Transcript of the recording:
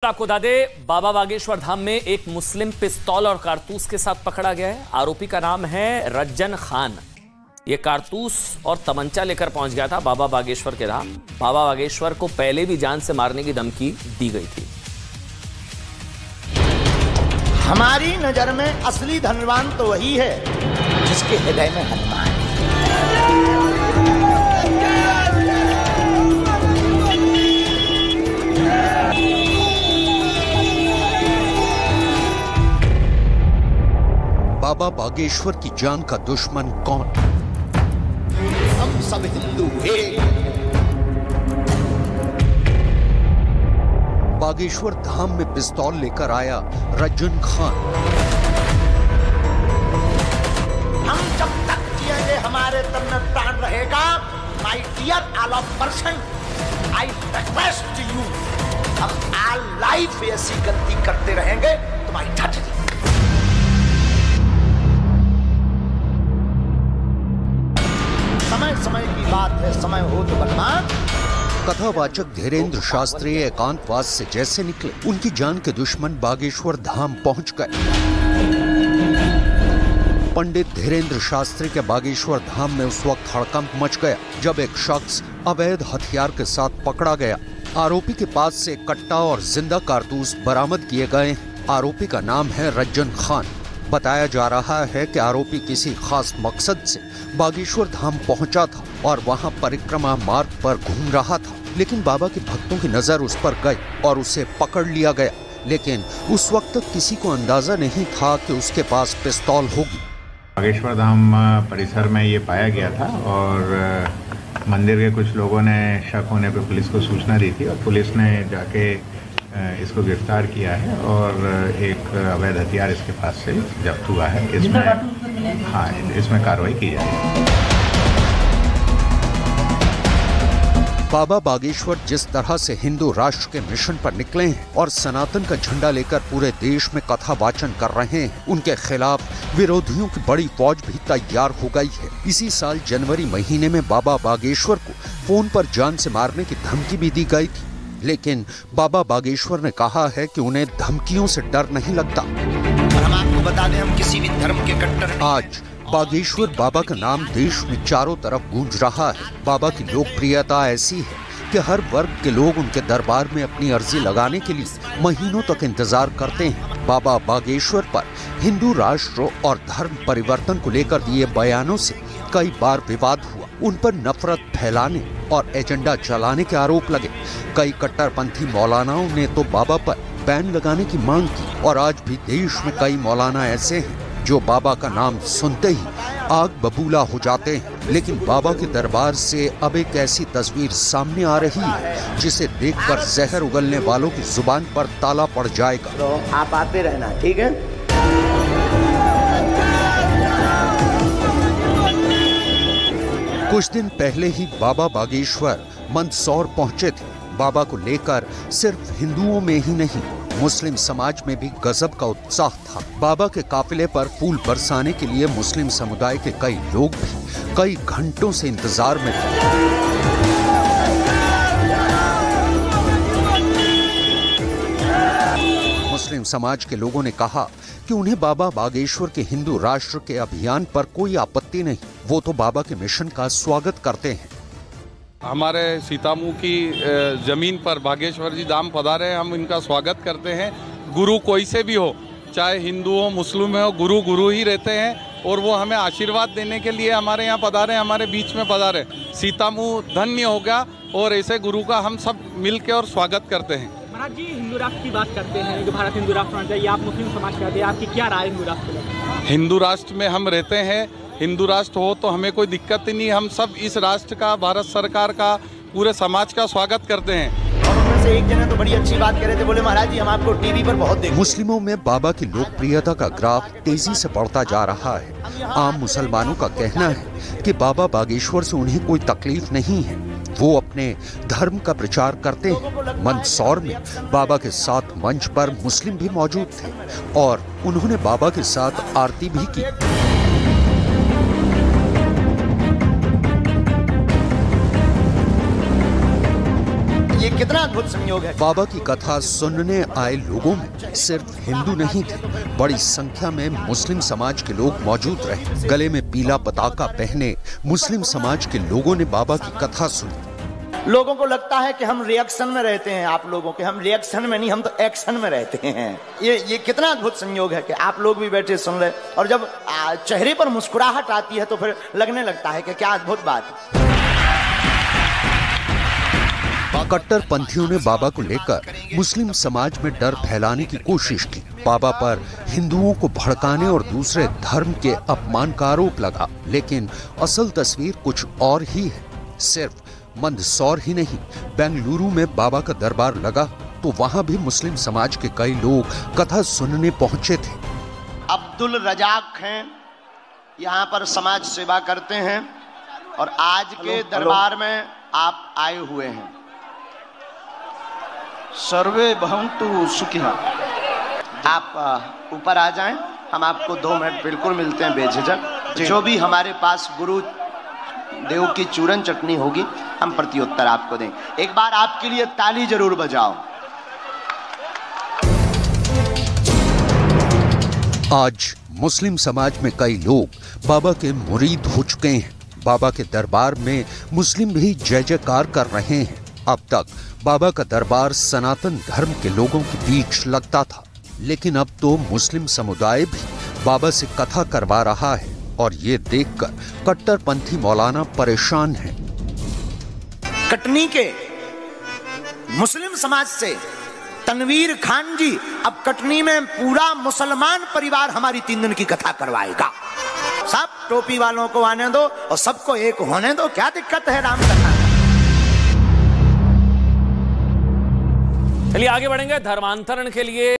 आपको बता दें, बाबा बागेश्वर धाम में एक मुस्लिम पिस्तौल और कारतूस के साथ पकड़ा गया है। आरोपी का नाम है रज्जन खान। ये कारतूस और तमंचा लेकर पहुंच गया था बाबा बागेश्वर के धाम। बाबा बागेश्वर को पहले भी जान से मारने की धमकी दी गई थी। हमारी नजर में असली धनवान तो वही है जिसके हृदय में हनुमान है। बाबा बागेश्वर की जान का दुश्मन कौन? हम सब हिंदू हैं। बागेश्वर धाम में पिस्तौल लेकर आया रज्जन खान। हम जब तक जिएंगे हमारे तन में प्राण रहेगा। My dear all person, I request you, हम ऑल लाइफ ऐसी गलती करते रहेंगे तुम्हारी ठाठी। समय समय की बात है, समय हो तो बलवान। कथावाचक धीरेन्द्र शास्त्री एकांतवास से जैसे निकले, उनकी जान के दुश्मन बागेश्वर धाम पहुंच गए। पंडित धीरेन्द्र शास्त्री के बागेश्वर धाम में उस वक्त हड़कंप मच गया जब एक शख्स अवैध हथियार के साथ पकड़ा गया। आरोपी के पास से कट्टा और जिंदा कारतूस बरामद किए गए। आरोपी का नाम है रज्जन खान। बताया जा रहा है कि आरोपी किसी खास मकसद से बागेश्वर धाम पहुंचा था और वहां परिक्रमा मार्ग पर घूम रहा था, लेकिन बाबा के भक्तों की नजर उस पर गई और उसे पकड़ लिया गया। लेकिन उस वक्त तक किसी को अंदाजा नहीं था कि उसके पास पिस्तौल होगी। बागेश्वर धाम परिसर में ये पाया गया था और मंदिर के कुछ लोगों ने शक होने पर पुलिस को सूचना दी थी और पुलिस ने जाके इसको गिरफ्तार किया है और एक अवैध हथियार इसके पास से जब्त हुआ है। इसमें कार्रवाई की जाएगी। बाबा बागेश्वर जिस तरह से हिंदू राष्ट्र के मिशन पर निकले हैं और सनातन का झंडा लेकर पूरे देश में कथा वाचन कर रहे हैं, उनके खिलाफ विरोधियों की बड़ी फौज भी तैयार हो गई है। इसी साल जनवरी महीने में बाबा बागेश्वर को फोन पर जान से मारने की धमकी भी दी गई थी, लेकिन बाबा बागेश्वर ने कहा है कि उन्हें धमकियों से डर नहीं लगता। हम आपको बता दें, हम किसी भी धर्म के कट्टर। आज बागेश्वर बाबा का नाम देश में चारों तरफ गूंज रहा है। बाबा की लोकप्रियता ऐसी है कि हर वर्ग के लोग उनके दरबार में अपनी अर्जी लगाने के लिए महीनों तक इंतजार करते हैं। बाबा बागेश्वर पर हिंदू राष्ट्र और धर्म परिवर्तन को लेकर दिए बयानों से कई बार विवाद हुआ। उन पर नफरत फैलाने और एजेंडा चलाने के आरोप लगे। कई कट्टरपंथी मौलानाओं ने तो बाबा पर बैन लगाने की मांग की और आज भी देश में कई मौलाना ऐसे हैं जो बाबा का नाम सुनते ही आग बबूला हो जाते हैं। लेकिन बाबा के दरबार से अब एक ऐसी तस्वीर सामने आ रही है जिसे देखकर जहर उगलने वालों की जुबान पर ताला पड़ जाएगा। तो आप आते रहना, ठीक है? कुछ दिन पहले ही बाबा बागेश्वर मंदसौर पहुंचे थे। बाबा को लेकर सिर्फ हिंदुओं में ही नहीं, मुस्लिम समाज में भी गजब का उत्साह था। बाबा के काफिले पर फूल बरसाने के लिए मुस्लिम समुदाय के कई लोग भी कई घंटों से इंतजार में थे। मुस्लिम समाज के लोगों ने कहा कि उन्हें बाबा बागेश्वर के हिंदू राष्ट्र के अभियान पर कोई आपत्ति नहीं, वो तो बाबा के मिशन का स्वागत करते हैं। हमारे सीतामऊ की जमीन पर बागेश्वर जी धाम पधारे, हम इनका स्वागत करते हैं। गुरु कोई से भी हो, चाहे हिंदू हो मुस्लिम हो, गुरु गुरु ही रहते हैं और वो हमें आशीर्वाद देने के लिए हमारे यहाँ पधारे, हमारे बीच में पधारे। सीतामऊ धन्य होगा और ऐसे गुरु का हम सब मिल के और स्वागत करते हैं। महाराज जी, हिंदू राष्ट्र की बात करते हैं कि भारत हिंदू राष्ट्र होना चाहिए, आप मुस्लिम समाज के हैं, आपकी क्या राय हिंदू राष्ट्र में? हिंदू राष्ट्र में हम रहते हैं, हिंदू राष्ट्र हो तो हमें कोई दिक्कत ही नहीं। हम सब इस राष्ट्र का, भारत सरकार का, पूरे समाज का स्वागत करते हैं। और उनमें से एक जने तो बड़ी अच्छी बात कर रहे थे, बोले महाराज जी हम आपको टीवी पर बहुत देखते हैं। मुस्लिमों में बाबा की लोकप्रियता का ग्राफ तेजी से बढ़ता जा रहा है। आम मुसलमानों का कहना है कि बाबा बागेश्वर से उन्हें कोई तकलीफ नहीं है, वो अपने धर्म का प्रचार करते हैं। मंदसौर में बाबा के साथ मंच पर मुस्लिम भी मौजूद थे और उन्होंने बाबा के साथ आरती भी की। ये कितना अद्भुत संयोग है। बाबा की कथा सुनने आए लोगों में सिर्फ हिंदू नहीं थे, बड़ी संख्या में मुस्लिम समाज के लोग मौजूद रहे। गले में पीला पताका पहने मुस्लिम समाज के लोगों ने बाबा की कथा सुनी। लोगों को लगता है कि हम रिएक्शन में रहते हैं, आप लोगों के, हम रिएक्शन में नहीं, हम तो एक्शन में रहते हैं। ये कितना अद्भुत संयोग है कि आप लोग भी बैठे सुन रहे, और जब चेहरे पर मुस्कुराहट आती है तो फिर लगने लगता है कि क्या अद्भुत बात है। कट्टरपंथियों ने बाबा को लेकर मुस्लिम समाज में डर फैलाने की कोशिश की। बाबा पर हिंदुओं को भड़काने और दूसरे धर्म के अपमान का आरोप लगा, लेकिन असल तस्वीर कुछ और ही है। सिर्फ मंदसौर ही नहीं, बेंगलुरु में बाबा का दरबार लगा तो वहां भी मुस्लिम समाज के कई लोग कथा सुनने पहुंचे थे। अब्दुल रजाक हैं, यहाँ पर समाज सेवा करते हैं और आज के दरबार में आप आए हुए हैं। सर्वे भवन्तु सुखिनः। आप ऊपर आ जाएं, हम आपको 2 मिनट बिल्कुल मिलते हैं बेझिझक। जो भी हमारे पास गुरु देव की चूरन चटनी होगी हम प्रत्युत्तर आपको दें। एक बार आपके लिए ताली जरूर बजाओ। आज मुस्लिम समाज में कई लोग बाबा के मुरीद हो चुके हैं। बाबा के दरबार में मुस्लिम भी जय जयकार कर रहे हैं। अब तक बाबा का दरबार सनातन धर्म के लोगों के बीच लगता था, लेकिन अब तो मुस्लिम समुदाय भी बाबा से कथा करवा रहा है और ये देखकर कट्टरपंथी मौलाना परेशान हैं। कटनी के मुस्लिम समाज से तनवीर खान जी अब कटनी में पूरा मुसलमान परिवार हमारी 3 दिन की कथा करवाएगा। सब टोपी वालों को आने दो और सबको एक होने दो, क्या दिक्कत है राम कथा। चलिए आगे बढ़ेंगे। धर्मांतरण के लिए